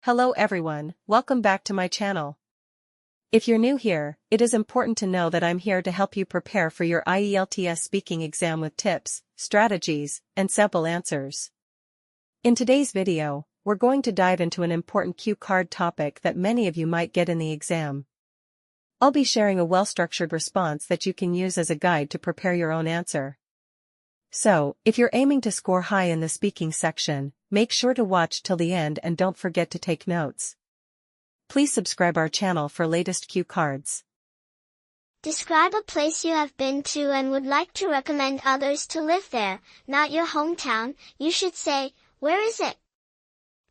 Hello everyone, welcome back to my channel. If you're new here, it is important to know that I'm here to help you prepare for your IELTS speaking exam with tips, strategies, and sample answers. In today's video, we're going to dive into an important cue card topic that many of you might get in the exam. I'll be sharing a well-structured response that you can use as a guide to prepare your own answer. So, if you're aiming to score high in the speaking section, make sure to watch till the end and don't forget to take notes. Please subscribe our channel for latest cue cards. Describe a place you have been to and would like to recommend others to live there, not your hometown. You should say, where is it?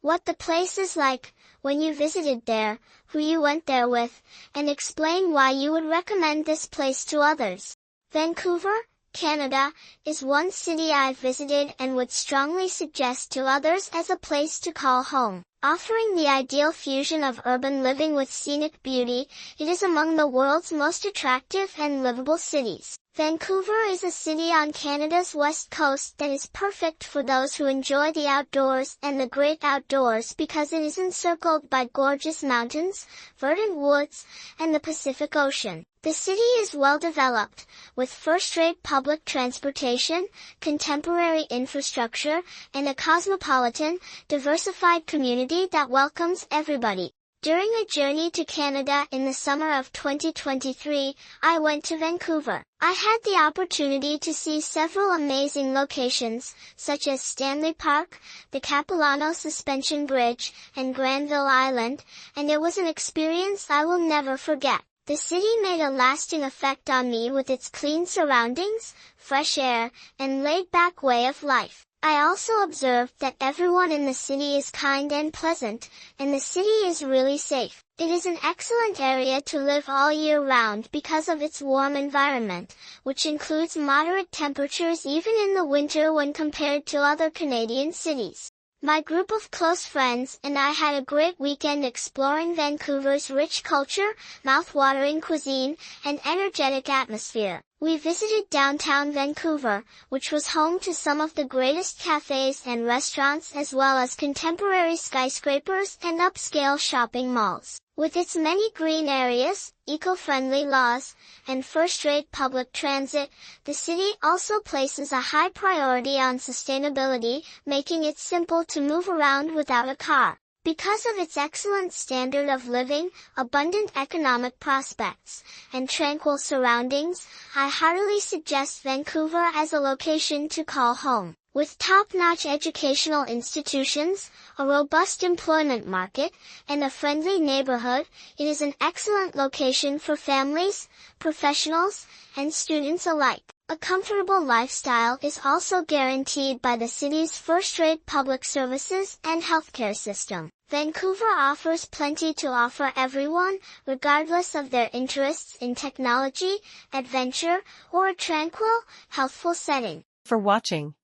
What the place is like, when you visited there, who you went there with, and explain why you would recommend this place to others. Vancouver, Canada, is one city I've visited and would strongly suggest to others as a place to call home. Offering the ideal fusion of urban living with scenic beauty, it is among the world's most attractive and livable cities. Vancouver is a city on Canada's west coast that is perfect for those who enjoy the outdoors and the great outdoors because it is encircled by gorgeous mountains, verdant woods, and the Pacific Ocean. The city is well developed, with first-rate public transportation, contemporary infrastructure, and a cosmopolitan, diversified community that welcomes everybody. During a journey to Canada in the summer of 2023, I went to Vancouver. I had the opportunity to see several amazing locations, such as Stanley Park, the Capilano Suspension Bridge, and Granville Island, and it was an experience I will never forget. The city made a lasting effect on me with its clean surroundings, fresh air, and laid-back way of life. I also observed that everyone in the city is kind and pleasant, and the city is really safe. It is an excellent area to live all year round because of its warm environment, which includes moderate temperatures even in the winter when compared to other Canadian cities. My group of close friends and I had a great weekend exploring Vancouver's rich culture, mouth-watering cuisine, and energetic atmosphere. We visited downtown Vancouver, which was home to some of the greatest cafes and restaurants as well as contemporary skyscrapers and upscale shopping malls. With its many green areas, eco-friendly laws, and first-rate public transit, the city also places a high priority on sustainability, making it simple to move around without a car. Because of its excellent standard of living, abundant economic prospects, and tranquil surroundings, I heartily suggest Vancouver as a location to call home. With top-notch educational institutions, a robust employment market, and a friendly neighborhood, it is an excellent location for families, professionals, and students alike. A comfortable lifestyle is also guaranteed by the city's first-rate public services and healthcare system. Vancouver offers plenty to offer everyone, regardless of their interests in technology, adventure, or a tranquil, healthful setting. For watching.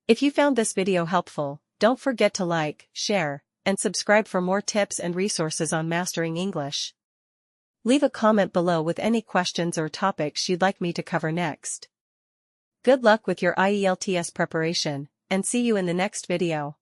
If you found this video helpful, don't forget to like, share, and subscribe for more tips and resources on mastering English. Leave a comment below with any questions or topics you'd like me to cover next. Good luck with your IELTS preparation, and see you in the next video.